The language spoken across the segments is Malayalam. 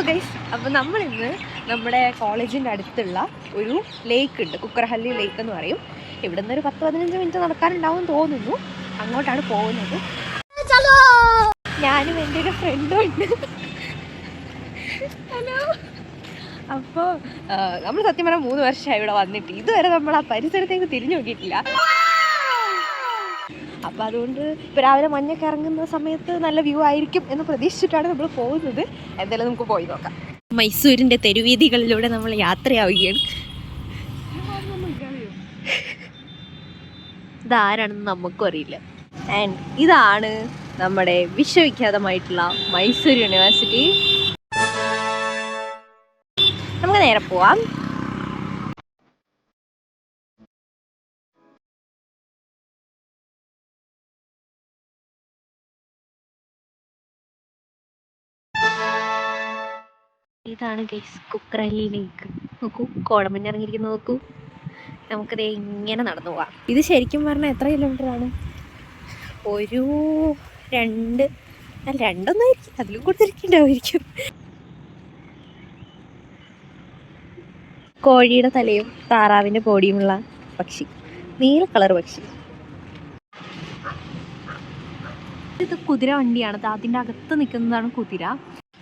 ഗൈസ്, അപ്പോൾ നമ്മളിന്ന് നമ്മുടെ കോളേജിൻ്റെ അടുത്തുള്ള ഒരു ലേക്ക് ഉണ്ട്, കുക്കറഹള്ളി ലേക്ക് എന്ന് പറയും. ഇവിടെ നിന്ന് ഒരു 10-15 മിനിറ്റ് നടക്കാനുണ്ടാവും തോന്നുന്നു. അങ്ങോട്ടാണ് പോകുന്നത്. ഞാനും എൻ്റെ ഒരു ഫ്രണ്ടും ഉണ്ട്. ഹലോ. അപ്പോൾ നമ്മൾ സത്യം പറഞ്ഞാൽ 3 വർഷമായി ഇവിടെ വന്നിട്ട് ഇതുവരെ നമ്മൾ ആ പരിസരത്തേക്ക് തിരിഞ്ഞു നോക്കിയിട്ടില്ല. അപ്പോൾ അതുകൊണ്ട് ഇപ്പോൾ രാവിലെ മഞ്ഞൊക്കെ ഇറങ്ങുന്ന സമയത്ത് നല്ല വ്യൂ ആയിരിക്കും എന്ന് പ്രതീക്ഷിച്ചിട്ടാണ് നമ്മൾ പോകുന്നത്. എന്തായാലും നമുക്ക് പോയി നോക്കാം. മൈസൂരിൻ്റെ തെരുവീതികളിലൂടെ നമ്മൾ യാത്രയാവുകയാണ്. ഇതാരാണെന്ന് നമുക്കും അറിയില്ല. ആൻഡ് ഇതാണ് നമ്മുടെ വിശ്വവിഖ്യാതമായിട്ടുള്ള മൈസൂർ യൂണിവേഴ്സിറ്റി. നമുക്ക് നേരെ പോവാം. ഇതാണ് ഗൈസ് കുക്കറഹള്ളി ലേക്ക്. നോക്കൂ, കോടമഞ്ഞിറങ്ങിയിരിക്കുന്ന നോക്കൂ. നമുക്കത് ഇങ്ങനെ നടന്നു പോവാം. ഇത് ശരിക്കും പറഞ്ഞാൽ എത്ര കിലോമീറ്ററാണ്? ഒരു 2-2.5 ആയിരിക്കും, അതിലും കൂടുതലിരിക്കുന്നുണ്ടാവുമായിരിക്കും. കോഴിയുടെ തലയും താറാവിൻ്റെ ബോഡിയുമുള്ള പക്ഷി, നീല കളർ പക്ഷി. ഇത് കുതിര വണ്ടിയാണ്. അതിൻ്റെ അകത്ത് നിൽക്കുന്നതാണ് കുതിര.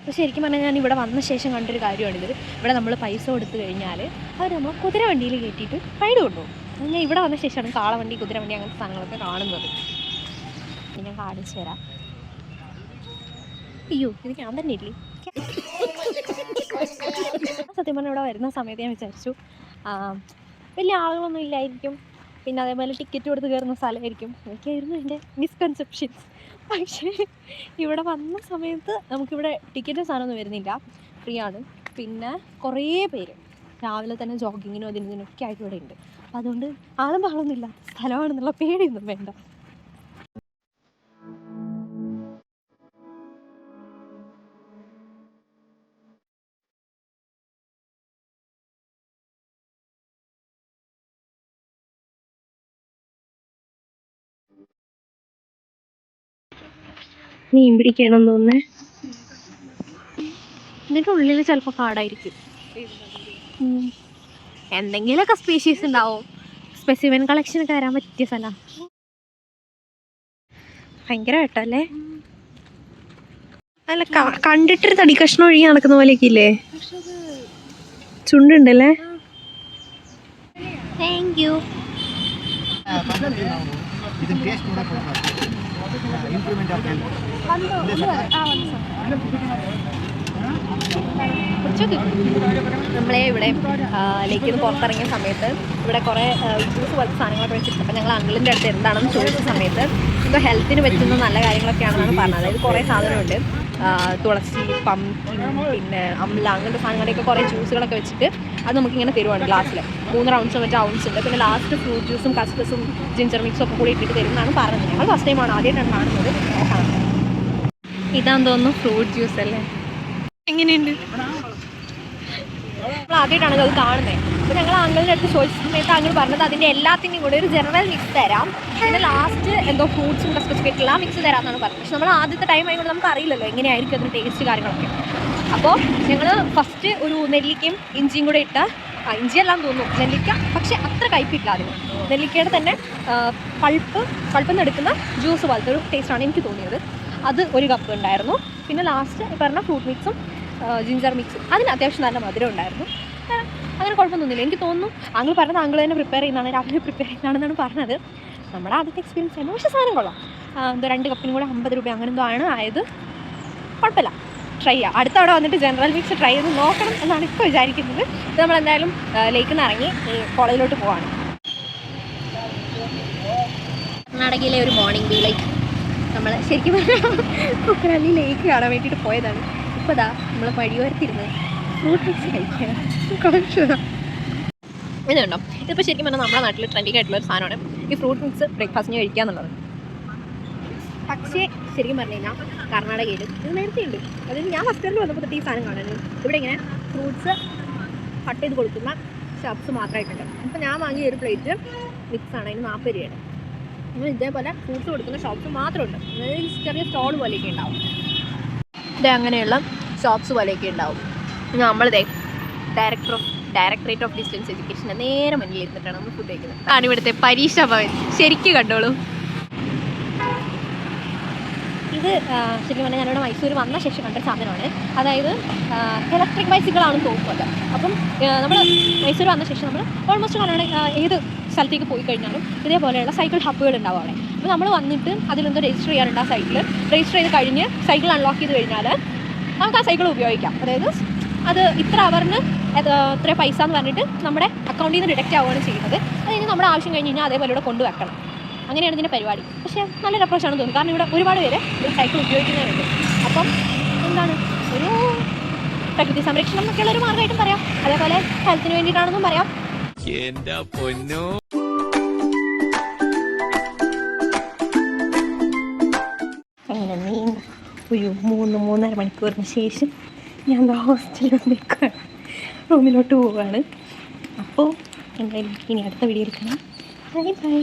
അപ്പോൾ ശരിക്കും പറഞ്ഞാൽ ഞാൻ ഇവിടെ വന്ന ശേഷം കണ്ടൊരു കാര്യമാണിത്. ഇവിടെ നമ്മൾ പൈസ കൊടുത്തു കഴിഞ്ഞാൽ അവർ നമ്മൾ കുതിര വണ്ടിയിൽ കയറ്റിയിട്ട് റൈഡ് കൊണ്ടുപോകും. ഞാൻ ഇവിടെ വന്ന ശേഷമാണ് കാളവണ്ടി, കുതിരവണ്ടി അങ്ങനത്തെ സാധനങ്ങളൊക്കെ കാണുന്നത്. ഞാൻ കാണിച്ചു തരാം. അയ്യോ, ഇത് ഞാൻ തന്നെ ഇല്ലേ. സത്യം പറഞ്ഞാൽ ഇവിടെ വരുന്ന സമയത്ത് ഞാൻ വിചാരിച്ചു വലിയ ആളുകളൊന്നും ഇല്ലായിരിക്കും, പിന്നെ അതേപോലെ ടിക്കറ്റ് കൊടുത്ത് കയറുന്ന സ്ഥലമായിരിക്കും. എനിക്കായിരുന്നു എൻ്റെ മിസ്കൺസെപ്ഷൻസ്. പക്ഷേ ഇവിടെ വന്ന സമയത്ത് നമുക്കിവിടെ ടിക്കറ്റ് സാധനമൊന്നും വരുന്നില്ല, ഫ്രീ ആണ്. പിന്നെ കുറേ പേര് രാവിലെ തന്നെ ജോഗിങ്ങിനും ഇതിനൊക്കെ ആയിട്ട് ഇവിടെ ഉണ്ട്. അപ്പം അതുകൊണ്ട് ആളും പാളൊന്നുമില്ല, സ്ഥലമാണെന്നുള്ള പേടിയൊന്നും വേണ്ട. മീൻ പിടിക്കണം തോന്നേ. ഇതിൻ്റെ ഉള്ളിൽ ചിലപ്പോൾ കാടായിരിക്കും. എന്തെങ്കിലുമൊക്കെ സ്പീഷീസ് ഉണ്ടാവും. സ്പെസിമെൻ കളക്ഷനൊക്കെ വരാൻ പറ്റിയ സ്ഥലം. ഭയങ്കര കേട്ടല്ലേ. അല്ല, കണ്ടിട്ടൊരു തടി കഷ്ണം ഒഴുകി നടക്കുന്ന പോലെയൊക്കെ ഇല്ലേ? ചുണ്ടുണ്ടല്ലേ. Thank you. നമ്മളെ ഇവിടെ ലേക്കിൽ നിന്ന് പുറത്തിറങ്ങിയ സമയത്ത് ഇവിടെ കുറേ ജ്യൂസ് പോലത്തെ സാധനങ്ങളൊക്കെ വെച്ചിട്ടുണ്ട്. അപ്പം ഞങ്ങൾ അങ്കിളിൻ്റെ അടുത്ത് എന്താണെന്ന് ചോദിച്ച സമയത്ത് ഇപ്പോൾ ഹെൽത്തിന് പറ്റുന്ന നല്ല കാര്യങ്ങളൊക്കെയാണെന്നാണ് പറഞ്ഞത്. അതായത് കുറേ സാധനമുണ്ട്, തുളസി, പംകിൻ, പിന്നെ അമ്ല, അങ്ങനത്തെ സാധനങ്ങളുടെയൊക്കെ കുറേ ജ്യൂസുകളൊക്കെ വെച്ചിട്ട് അത് നമുക്കിങ്ങനെ തരുവാണ് ഗ്ലാസ്സിൽ. 3 റൗണ്ട്സ് മറ്റേ ഔൺസ് ഉണ്ട്. പിന്നെ ലാസ്റ്റ് ഫ്രൂട്ട് ജ്യൂസും കസ്കസും ജിഞ്ചർ മിക്സും ഒക്കെ കൂടി ഇട്ടിട്ട് തരുന്നതാണ് പറഞ്ഞത്. ഞങ്ങൾ ഫസ്റ്റ് ടൈമാണ്, ആദ്യമായിട്ടാണ് കാണുന്നത്. ഇതാന്ന് തോന്നുന്നു ഫ്രൂട്ട് ജ്യൂസ് അല്ലേ. എങ്ങനെയുണ്ട്? നമ്മൾ ആദ്യമായിട്ടാണ് അത് കാണുന്നത്. അപ്പോൾ ഞങ്ങൾ അങ്കിളിൻ്റെ അടുത്ത് ചോദിച്ച സമയത്ത് അങ്കിൾ പറഞ്ഞത് അതിൻ്റെ എല്ലാത്തിൻ്റെയും കൂടെ ഒരു ജനറൽ മിക്സ് തരാം, പിന്നെ ലാസ്റ്റ് എന്തോ ഫ്രൂട്ട്സും കസ്കസൊക്കെ ആയിട്ടുള്ള മിക്സ് തരാമെന്നാണ് പറഞ്ഞത്. പക്ഷെ നമ്മൾ ആദ്യത്തെ ടൈം ആയതുകൊണ്ട് നമുക്ക് അറിയില്ലല്ലോ എങ്ങനെയായിരിക്കും അതിൻ്റെ ടേസ്റ്റ് കാര്യങ്ങളൊക്കെ. അപ്പോൾ ഞങ്ങൾ ഫസ്റ്റ് ഒരു നെല്ലിക്കയും ഇഞ്ചിയും കൂടെ ഇട്ട, ഇഞ്ചിയെല്ലാം തോന്നുന്നു നെല്ലിക്ക, പക്ഷെ അത്ര കയ്പില്ല അതിന്. നെല്ലിക്കയുടെ തന്നെ പൾപ്പിൽ നിന്ന് എടുക്കുന്ന ജ്യൂസ് പോലത്തെ ഒരു ടേസ്റ്റാണ് എനിക്ക് തോന്നിയത്. അത് 1 കപ്പ് ഉണ്ടായിരുന്നു. പിന്നെ ലാസ്റ്റ് പറഞ്ഞ ഫ്രൂട്ട് മിക്സും ജിഞ്ചർ മിക്സും അതിന് അത്യാവശ്യം നല്ല മധുരം ഉണ്ടായിരുന്നു. അങ്ങനെ കുഴപ്പമൊന്നുമില്ല. എനിക്ക് തോന്നുന്നു അങ്കിൾ പറഞ്ഞത് അങ്കിൾ തന്നെ പ്രിപ്പയർ ചെയ്യുന്നതാണ്, രാവിലെ പ്രിപ്പയർ ചെയ്യുന്നതാണെന്നാണ് പറഞ്ഞത്. നമ്മുടെ ആദ്യത്തെ എക്സ്പീരിയൻസ് ആയിരുന്നു. പക്ഷേ സാധനം കൊള്ളാം. എന്തോ 2 കപ്പിനും കൂടെ 50 രൂപ അങ്ങനെ എന്തോ ആണ് ആയത്. കുഴപ്പമില്ല, ട്രൈ ചെയ്യാം. അടുത്ത അവിടെ വന്നിട്ട് ജനറൽ മിക്സ് ട്രൈ ചെയ്ത് നോക്കണം എന്നാണ് ഇപ്പോൾ വിചാരിക്കുന്നത്. ഇത് നമ്മളെന്തായാലും ലേക്കിൽ നിന്ന് ഇറങ്ങി കോളേജിലോട്ട് പോവാണ്. കർണാടകയിലെ ഒരു മോർണിംഗ് വ്യൂ. ലൈക്ക് നമ്മൾ ശരിക്കും പറഞ്ഞാൽ കുക്കറഹള്ളി ലേക്ക് കാണാൻ വേണ്ടിയിട്ട് പോയതാണ്. ഇപ്പോൾ ഇതാ നമ്മൾ വഴിയോരത്തിരുന്ന് ഫ്രൂട്ട് മിക്സ് കഴിക്കുകയാണ്. ഇതുണ്ടോ, ഇതിപ്പോൾ ശരിക്കും പറഞ്ഞാൽ നമ്മുടെ നാട്ടിൽ ട്രെൻഡിങ് ആയിട്ടുള്ള ഒരു സാധനമാണ് ഈ ഫ്രൂട്ട് മിക്സ് ബ്രേക്ക്ഫാസ്റ്റിന് കഴിക്കുക എന്നുള്ളത്. പക്ഷേ ശരിക്കും പറഞ്ഞു കഴിഞ്ഞാൽ കർണാടകയിൽ ഇത് നേരത്തെ ഉണ്ട്. അതായത് ഞാൻ ഫസ്റ്റ് ടൈമിൽ വന്നപ്പോൾ ഈ സാധനം കാണാൻ ഇവിടെ ഇങ്ങനെ ഫ്രൂട്ട്സ് കട്ട് ചെയ്ത് കൊടുക്കുന്ന ഷോപ്സ് മാത്രമായിട്ടുണ്ട്. അപ്പോൾ ഞാൻ വാങ്ങിയ ഒരു പ്ലേറ്റ് മിക്സാണ്, അതിന് 40 രൂപയാണ്. അങ്ങനെ ഇതേപോലെ ഫ്രൂട്ട്സ് കൊടുക്കുന്ന ഷോപ്സ് മാത്രമുണ്ട്. അതായത് ചെറിയ സ്റ്റോൾ പോലെയൊക്കെ ഉണ്ടാവും. ഇത് അങ്ങനെയുള്ള ഷോപ്സ് പോലെയൊക്കെ ഉണ്ടാവും. നമ്മളിതേ ഡയറക്ടറേറ്റ് ഓഫ് ഡിസ്റ്റൻസ് എഡ്യൂക്കേഷൻ്റെ നേരെ മുന്നിൽ ഇരുന്നിട്ടാണ് നമ്മൾ ഫുഡ് കഴിക്കുന്നത്. ആണ് ഇവിടുത്തെ പരീക്ഷാ ഭവൻ. ശരിക്കും കണ്ടോളൂ. ഇത് ശരിക്കും പറഞ്ഞാൽ ഞാനിവിടെ മൈസൂർ വന്ന ശേഷം കണ്ട സാധനമാണ്. അതായത് ഇലക്ട്രിക് ബൈസിക്കിളാണെന്ന് തോന്നുന്നത്. അപ്പം നമ്മൾ മൈസൂർ വന്ന ശേഷം നമ്മൾ ഓൾമോസ്റ്റ് കാണുകയാണെങ്കിൽ ഏത് സ്ഥലത്തേക്ക് പോയി കഴിഞ്ഞാലും ഇതേപോലെയുള്ള സൈക്കിൾ ഹബ്ബുകൾ ഉണ്ടാവും അവിടെ. അപ്പോൾ നമ്മൾ വന്നിട്ട് അതിലൊന്ന് രജിസ്റ്റർ ചെയ്യാറുണ്ട്. ആ സൈക്കിൾ രജിസ്റ്റർ ചെയ്ത് കഴിഞ്ഞ് സൈക്കിൾ അൺലോക്ക് ചെയ്ത് കഴിഞ്ഞാൽ നമുക്ക് ആ സൈക്കിൾ ഉപയോഗിക്കാം. അതായത് അത് ഇത്ര അവറിന് ഇത്ര പൈസ എന്ന് പറഞ്ഞിട്ട് നമ്മുടെ അക്കൗണ്ടിൽ നിന്ന് ഡിഡക്റ്റ് ആവുകയാണ് ചെയ്യുന്നത്. അത് കഴിഞ്ഞ് നമ്മുടെ ആവശ്യം കഴിഞ്ഞ് കഴിഞ്ഞാൽ അതേപോലെ ഇവിടെ കൊണ്ടുവെക്കണം. അങ്ങനെയാണ് ഇതിൻ്റെ പരിപാടി. പക്ഷേ നല്ലൊരു അപ്രോച്ചാണെന്ന് തോന്നുന്നു. കാരണം ഇവിടെ ഒരുപാട് പേര് ഒരു സൈക്കിൾ ഉപയോഗിക്കുന്നവരുണ്ട്. അപ്പം എന്താണ് ഒരു പ്രകൃതി സംരക്ഷണം എന്നൊക്കെയുള്ള ഒരു മാർഗ്ഗമായിട്ടും പറയാം. അതേപോലെ ഹെൽത്തിന് വേണ്ടിയിട്ടാണെന്നും പറയാം. അങ്ങനെ നീണ്ട ഒരു 3-3.5 മണിക്കൂറിന് ശേഷം ഞാൻ ഹോസ്റ്റലിൽ വന്നിരിക്കുകയാണ്. റൂമിലോട്ട് പോവുകയാണ്. അപ്പോൾ എന്തായാലും ഇനി അടുത്ത വീഡിയോ എടുക്കണം. Bye bye.